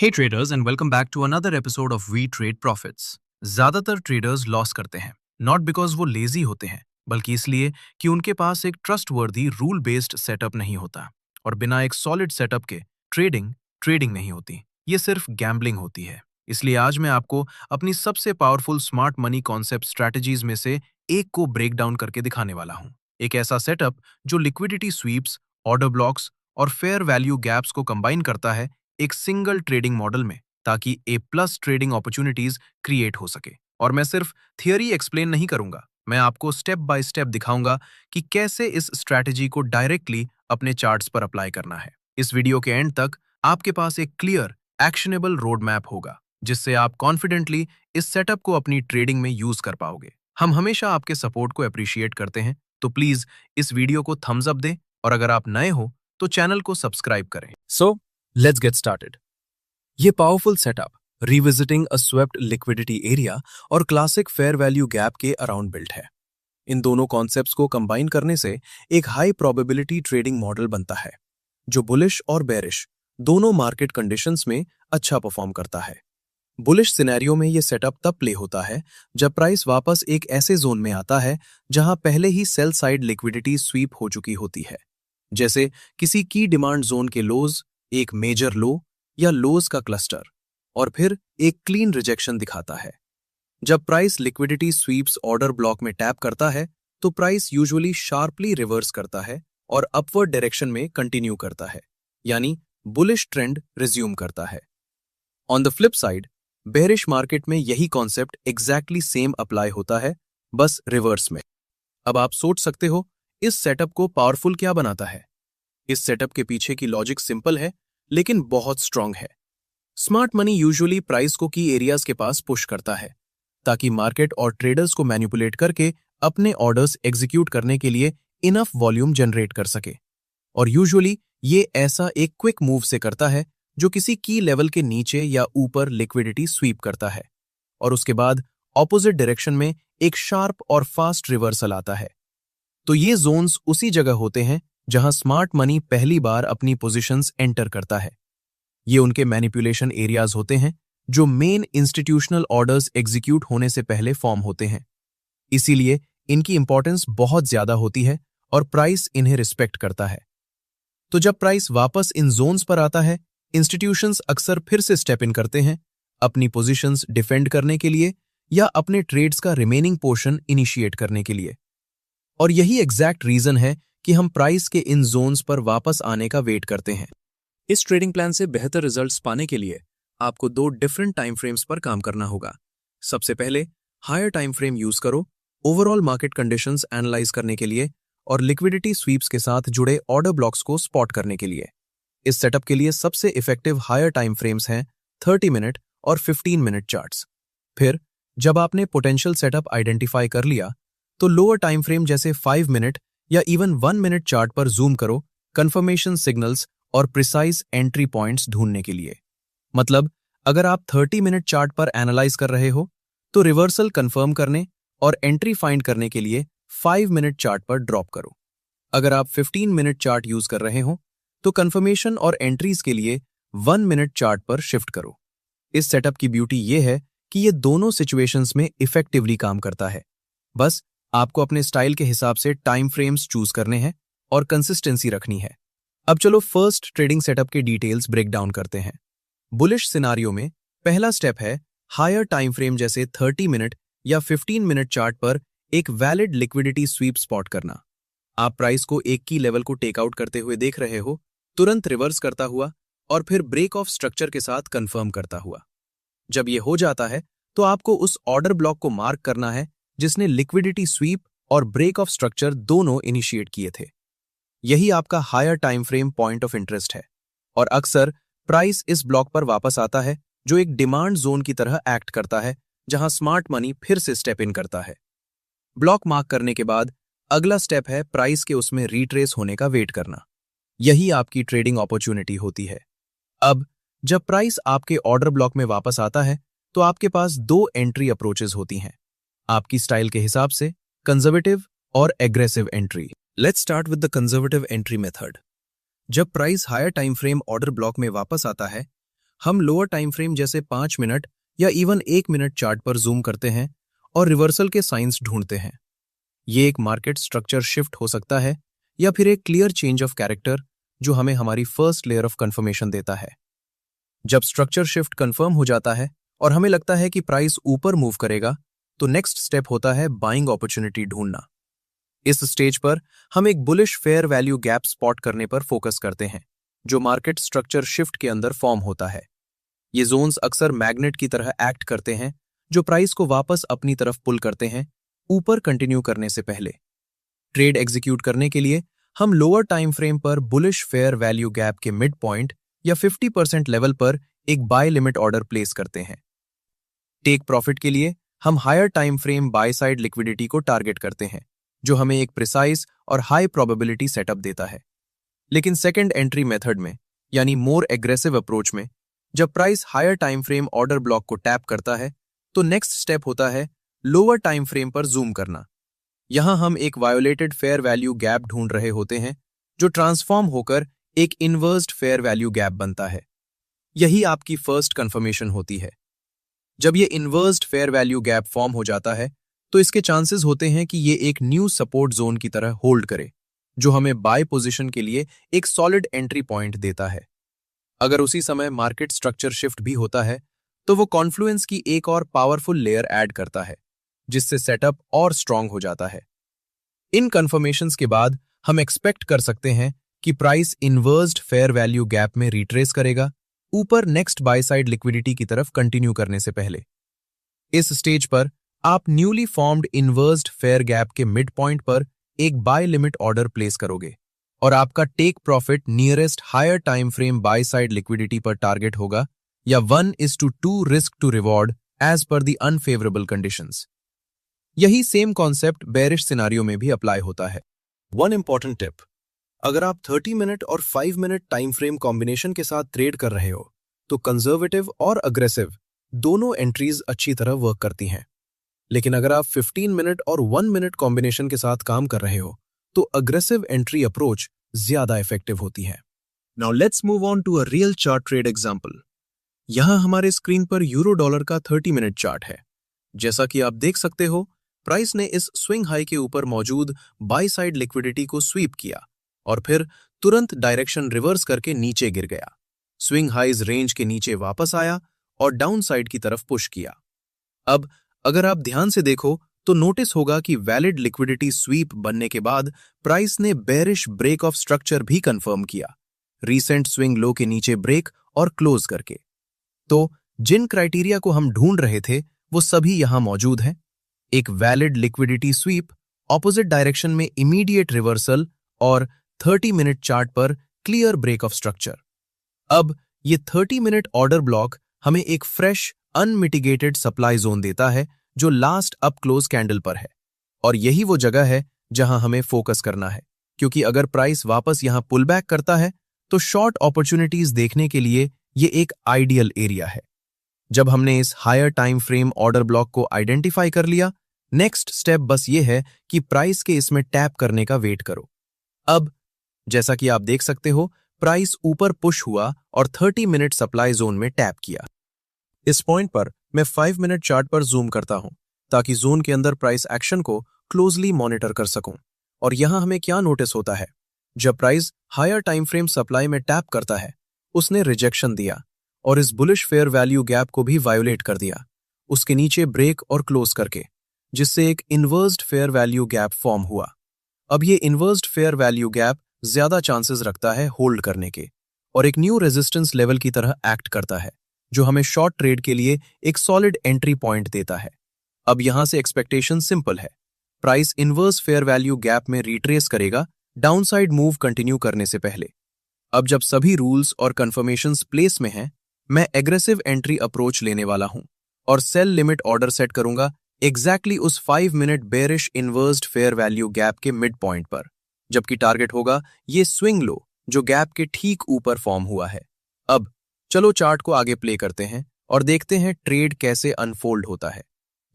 Hey traders and welcome back to another episode of we trade profits. ज्यादातर traders loss करते हैं, not because वो lazy होते हैं, बल्कि इसलिए कि उनके पास एक ट्रस्टवर्दी रूल बेस्ड सेटअप नहीं होता। और बिना एक सॉलिड सेटअप के ट्रेडिंग ट्रेडिंग नहीं होती, ये सिर्फ गैम्बलिंग होती है। इसलिए आज मैं आपको अपनी सबसे powerful smart money concept strategies में से एक को ब्रेक डाउन करके दिखाने वाला हूँ। एक ऐसा सेटअप जो लिक्विडिटी स्वीप्स, ऑर्डर ब्लॉक्स और फेयर वैल्यू गैप्स को कंबाइन करता है एक सिंगल ट्रेडिंग मॉडल में, ताकि ए प्लस ट्रेडिंग अपॉर्चुनिटीज क्रिएट हो सके। और मैं सिर्फ थियरी एक्सप्लेन नहीं करूंगा, मैं आपको स्टेप बाय स्टेप दिखाऊंगा कि कैसे इस स्ट्रैटेजी को डायरेक्टली अपने चार्ट्स पर अप्लाई करना है। इस वीडियो के एंड तक आपके पास एक क्लियर एक्शनेबल रोड मैप होगा, जिससे आप कॉन्फिडेंटली इस सेटअप को अपनी ट्रेडिंग में यूज कर पाओगे। हम हमेशा आपके सपोर्ट को अप्रिशिएट करते हैं, तो प्लीज इस वीडियो को थम्स अप दें, और अगर आप नए हो तो चैनल को सब्सक्राइब करें। So, let's get started. ये पावरफुल सेटअप रिविजिटिंग अ स्वेप्ट लिक्विडिटी एरिया और क्लासिक फेयर वैल्यू गैप के अराउंड बिल्ट है। इन दोनों कॉन्सेप्ट्स को कंबाइन करने से एक हाई प्रोबेबिलिटी ट्रेडिंग मॉडल बनता है, जो बुलिश और बेरिश दोनों मार्केट कंडीशंस में अच्छा परफॉर्म करता है। बुलिश सिनेरियो में यह सेटअप तब प्ले होता है जब प्राइस वापस एक ऐसे जोन में आता है जहां पहले ही सेल साइड लिक्विडिटी स्वीप हो चुकी होती है, जैसे किसी की डिमांड जोन के लोज, एक मेजर लो या लोज का क्लस्टर, और फिर एक क्लीन रिजेक्शन दिखाता है। जब price liquidity sweeps order block में टैप करता है तो प्राइस यूजुअली शार्पली रिवर्स करता है और अपवर्ड डायरेक्शन में कंटिन्यू करता है, यानी बुलिश ट्रेंड रिज्यूम करता है। On the flip side, bearish market में यही कॉन्सेप्ट एग्जैक्टली सेम अप्लाई होता है, बस रिवर्स में। अब आप सोच सकते हो, इस सेटअप को पावरफुल क्या बनाता है? इस सेटअप के पीछे की लॉजिक सिंपल है, लेकिन बहुत स्ट्रांग है। स्मार्ट मनी यूजुअली प्राइस को की एरियाज के पास पुश करता है, ताकि मार्केट और ट्रेडर्स को मैनिपुलेट करके अपने ऑर्डर्स एग्जीक्यूट करने के लिए इनफ वॉल्यूम जनरेट कर सके। और यूजुअली ये ऐसा एक क्विक मूव से करता है जो किसी की लेवल के नीचे या ऊपर लिक्विडिटी स्वीप करता है, और उसके बाद ऑपोजिट डायरेक्शन में एक शार्प और फास्ट रिवर्सल आता है। तो ये जोन्स उसी जगह होते हैं जहां स्मार्ट मनी पहली बार अपनी पोजीशंस एंटर करता है। ये उनके मैनिपुलेशन एरियाज होते हैं जो मेन इंस्टीट्यूशनल ऑर्डर्स एग्जीक्यूट होने से पहले फॉर्म होते हैं। इसीलिए इनकी इंपॉर्टेंस बहुत ज्यादा होती है और प्राइस इन्हें रिस्पेक्ट करता है। तो जब प्राइस वापस इन जोन्स पर आता है, इंस्टीट्यूशंस अक्सर फिर से स्टेप इन करते हैं, अपनी पोजीशंस डिफेंड करने के लिए या अपने ट्रेड्स का रिमेनिंग पोर्शन इनिशिएट करने के लिए। और यही एग्जैक्ट रीजन है कि हम प्राइस के इन जोन्स पर वापस आने का वेट करते हैं। इस ट्रेडिंग प्लान से बेहतर रिजल्ट्स पाने के लिए आपको दो डिफरेंट टाइम फ्रेम्स पर काम करना होगा। सबसे पहले हायर टाइम फ्रेम यूज करो ओवरऑल मार्केट कंडीशंस एनालाइज करने के लिए और लिक्विडिटी स्वीप्स के साथ जुड़े ऑर्डर ब्लॉक्स को स्पॉट करने के लिए। इस सेटअप के लिए सबसे इफेक्टिव हायर टाइम फ्रेम्स हैं 30 मिनट और 15 मिनट चार्ट्स। फिर जब आपने पोटेंशियल सेटअप आइडेंटिफाई कर लिया, तो लोअर टाइम फ्रेम जैसे 5 मिनट या इवन 1 मिनट चार्ट पर जूम करो कंफर्मेशन सिग्नल्स और प्रिसाइज एंट्री पॉइंट्स ढूंढने के लिए। मतलब, अगर आप 30 मिनट चार्ट पर एनालाइज कर रहे हो, तो रिवर्सल कंफर्म करने और एंट्री फाइंड करने के लिए 5 मिनट चार्ट पर ड्रॉप करो। अगर आप 15 मिनट चार्ट यूज कर रहे हो, तो कंफर्मेशन और एंट्रीज के लिए 1 मिनट चार्ट पर शिफ्ट करो। इस सेटअप की ब्यूटी यह है कि ये दोनों सिचुएशंस में इफेक्टिवली काम करता है। बस आपको अपने स्टाइल के हिसाब से टाइम फ्रेम्स चूज करने हैं और कंसिस्टेंसी रखनी है। अब चलो फर्स्ट ट्रेडिंग सेटअप के डिटेल्स ब्रेक डाउन करते हैं। बुलिश सिनारियो में पहला स्टेप है हायर टाइम फ्रेम जैसे 30 मिनट या 15 मिनट चार्ट पर एक वैलिड लिक्विडिटी स्वीप स्पॉट करना। आप प्राइस को एक की लेवल को टेक आउट करते हुए देख रहे हो, तुरंत रिवर्स करता हुआ और फिर ब्रेक ऑफ स्ट्रक्चर के साथ कंफर्म करता हुआ। जब यह हो जाता है, तो आपको उस ऑर्डर ब्लॉक को मार्क करना है जिसने लिक्विडिटी स्वीप और ब्रेक ऑफ स्ट्रक्चर दोनों इनिशिएट किए थे। यही आपका higher time frame point of interest है, और अक्सर प्राइस इस ब्लॉक पर वापस आता है जो एक डिमांड जोन की तरह एक्ट करता है, जहां स्मार्ट मनी फिर से स्टेप इन करता है। ब्लॉक मार्क करने के बाद अगला स्टेप है प्राइस के उसमें रीट्रेस होने का वेट करना। यही आपकी ट्रेडिंग अपॉर्चुनिटी होती है। अब जब प्राइस आपके ऑर्डर ब्लॉक में वापस आता है, तो आपके पास दो एंट्री अप्रोचेस होती हैं, आपकी स्टाइल के हिसाब से कंजर्वेटिव और aggressive entry. Let's start with the conservative entry method. जब price higher time frame order block में वापस आता है, हम लोअर टाइम फ्रेम जैसे 5 मिनट या इवन 1 मिनट चार्ट पर जूम करते हैं और रिवर्सल के साइंस ढूंढते हैं। ये एक मार्केट स्ट्रक्चर शिफ्ट हो सकता है या फिर एक क्लियर चेंज ऑफ कैरेक्टर जो हमें हमारी फर्स्ट लेयर ऑफ कंफर्मेशन देता है। जब स्ट्रक्चर शिफ्ट कंफर्म हो जाता है और हमें लगता है कि प्राइस ऊपर मूव करेगा, तो नेक्स्ट स्टेप होता है बाइंग अपॉर्चुनिटी ढूंढना। इस स्टेज पर हम एक bullish fair value gap spot करने पर फोकस करते हैं, जो मार्केट स्ट्रक्चर शिफ्ट के अंदर फॉर्म होता है। ये जोन्स अक्सर मैग्नेट की तरह एक्ट करते हैं, जो प्राइस को वापस अपनी तरफ पुल करते हैं, ऊपर कंटिन्यू करने से पहले। ट्रेड एग्जीक्यूट करने के लिए हम लोअर टाइम फ्रेम पर बुलिश फेयर वैल्यू गैप के मिड पॉइंट या 50% लेवल पर एक बाय लिमिट ऑर्डर प्लेस करते हैं। टेक प्रॉफिट के लिए हम higher time frame buy side liquidity को टारगेट करते हैं, जो हमें एक प्रिसाइज और हाई प्रोबेबिलिटी सेटअप देता है। लेकिन सेकंड एंट्री मेथड में, यानी मोर एग्रेसिव अप्रोच में, जब price higher time frame order block को टैप करता है, तो नेक्स्ट स्टेप होता है लोअर टाइम फ्रेम पर जूम करना। यहां हम एक वायोलेटेड फेयर वैल्यू गैप ढूंढ रहे होते हैं, जो ट्रांसफॉर्म होकर एक इन्वर्स्ड फेयर वैल्यू गैप बनता है। यही आपकी फर्स्ट कंफर्मेशन होती है। जब ये इन्वर्स्ड फेयर वैल्यू गैप फॉर्म हो जाता है, तो इसके चांसेस होते हैं कि ये एक न्यू सपोर्ट जोन की तरह होल्ड करे, जो हमें बाय पोजीशन के लिए एक सॉलिड एंट्री पॉइंट देता है। अगर उसी समय मार्केट स्ट्रक्चर शिफ्ट भी होता है, तो वो कॉन्फ्लुएंस की एक और पावरफुल लेयर ऐड करता है, जिससे सेटअप और स्ट्रांग हो जाता है। इन कंफर्मेशंस के बाद हम एक्सपेक्ट कर सकते हैं कि प्राइस इन्वर्स्ड फेयर वैल्यू गैप में रिट्रेस करेगा, ऊपर नेक्स्ट बाय साइड लिक्विडिटी की तरफ कंटिन्यू करने से पहले। इस स्टेज पर आप newly formed inversed fair gap के मिड पॉइंट पर एक बाय लिमिट ऑर्डर प्लेस करोगे और आपका take profit nearest higher time frame buy side liquidity पर टारगेट होगा, या 1:2 risk to reward as per the unfavourable conditions. यही सेम कॉन्सेप्ट बेरिश सिनारियो में भी अप्लाई होता है। वन इंपॉर्टेंट टिप: अगर आप 30 मिनट और 5 मिनट टाइम फ्रेम कॉम्बिनेशन के साथ ट्रेड कर रहे हो, तो कंजर्वेटिव और अग्रेसिव दोनों एंट्रीज अच्छी तरह वर्क करती हैं। लेकिन अगर आप 15 मिनट और 1 मिनट कॉम्बिनेशन के साथ काम कर रहे हो, तो अग्रेसिव एंट्री अप्रोच ज्यादा इफेक्टिव होती है। Now let's move on to a real chart trade example. यहां हमारे स्क्रीन पर यूरो डॉलर का 30 मिनट चार्ट है। जैसा कि आप देख सकते हो, प्राइस ने इस स्विंग हाई के ऊपर मौजूद बाय साइड लिक्विडिटी को स्वीप किया और फिर तुरंत डायरेक्शन रिवर्स करके नीचे गिर गया। स्विंग हाइज रेंज के नीचे वापस आया और डाउन साइड की तरफ पुश किया। अब अगर आप ध्यान से देखो, तो नोटिस होगा कि वैलिड लिक्विडिटी स्वीप बनने के बाद प्राइस ने बेरिश ब्रेक ऑफ स्ट्रक्चर भी कंफर्म किया, रीसेंट स्विंग लो के नीचे ब्रेक और क्लोज करके। तो जिन क्राइटेरिया को हम ढूंढ रहे थे, वो सभी यहां मौजूद हैं। एक valid liquidity SVEEP, opposite direction में इमीडिएट रिवर्सल और 30 मिनट चार्ट पर क्लियर ब्रेक ऑफ स्ट्रक्चर। अब ये 30 मिनट ऑर्डर ब्लॉक हमें एक फ्रेश अनमिटिगेटेड सप्लाई जोन देता है, जो लास्ट अप क्लोज कैंडल पर है। और यही वो जगह है जहां हमें फोकस करना है, क्योंकि अगर प्राइस वापस यहां पुल बैक करता है, तो शॉर्ट अपॉर्चुनिटीज देखने के लिए ये एक आइडियल एरिया है। जब हमने इस higher time frame order block को आइडेंटिफाई कर लिया, नेक्स्ट स्टेप बस ये है कि प्राइस के इसमें टैप करने का वेट करो। अब जैसा कि आप देख सकते हो, प्राइस ऊपर पुश हुआ और 30 मिनट सप्लाई जोन में टैप किया। इस पॉइंट पर मैं 5 मिनट चार्ट पर जूम करता हूं, ताकि जोन के अंदर प्राइस एक्शन को क्लोजली मॉनिटर कर सकूं। और यहां हमें क्या नोटिस होता है, जब price higher time frame supply में टैप करता है, उसने रिजेक्शन दिया और इस बुलिश फेयर वैल्यू गैप को भी वायोलेट कर दिया, उसके नीचे ब्रेक और क्लोज करके, जिससे एक इन्वर्स्ड फेयर वैल्यू गैप फॉर्म हुआ। अब ये इन्वर्स्ड फेयर वैल्यू गैप ज्यादा चांसेस रखता है होल्ड करने के और एक न्यू रेजिस्टेंस लेवल की तरह एक्ट करता है, जो हमें शॉर्ट ट्रेड के लिए एक सॉलिड एंट्री पॉइंट देता है। अब यहां से एक्सपेक्टेशन सिंपल है, price inverse fair value gap में रिट्रेस करेगा डाउनसाइड मूव कंटिन्यू करने से पहले। अब जब सभी रूल्स और कंफर्मेशंस प्लेस में हैं, मैं एग्रेसिव एंट्री अप्रोच लेने वाला हूं और सेल लिमिट ऑर्डर सेट करूंगा एग्जैक्टली उस 5 minute bearish inversed fair value gap के मिड पॉइंट पर, जबकि टारगेट होगा ये स्विंग लो जो गैप के ठीक ऊपर फॉर्म हुआ है। अब चलो चार्ट को आगे प्ले करते हैं और देखते हैं ट्रेड कैसे अनफोल्ड होता है।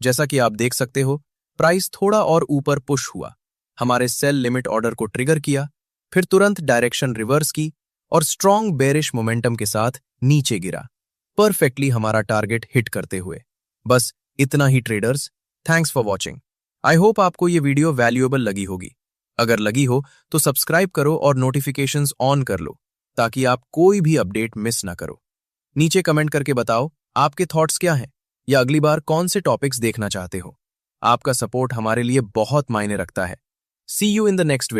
जैसा कि आप देख सकते हो, प्राइस थोड़ा और ऊपर पुश हुआ, हमारे सेल लिमिट ऑर्डर को ट्रिगर किया, फिर तुरंत डायरेक्शन रिवर्स की और स्ट्रॉन्ग बेरिश मोमेंटम के साथ नीचे गिरा। परफेक्टली हमारा टारगेट हिट करते हुए। बस इतना ही traders. Thanks for watching. I hope आपको ये वीडियो वैल्यूएबल लगी होगी। अगर लगी हो तो सब्सक्राइब करो और नोटिफिकेशंस ऑन कर लो ताकि आप कोई भी अपडेट मिस ना करो। नीचे कमेंट करके बताओ आपके थॉट्स क्या हैं या अगली बार कौन से टॉपिक्स देखना चाहते हो। आपका सपोर्ट हमारे लिए बहुत मायने रखता है। See you in the next video.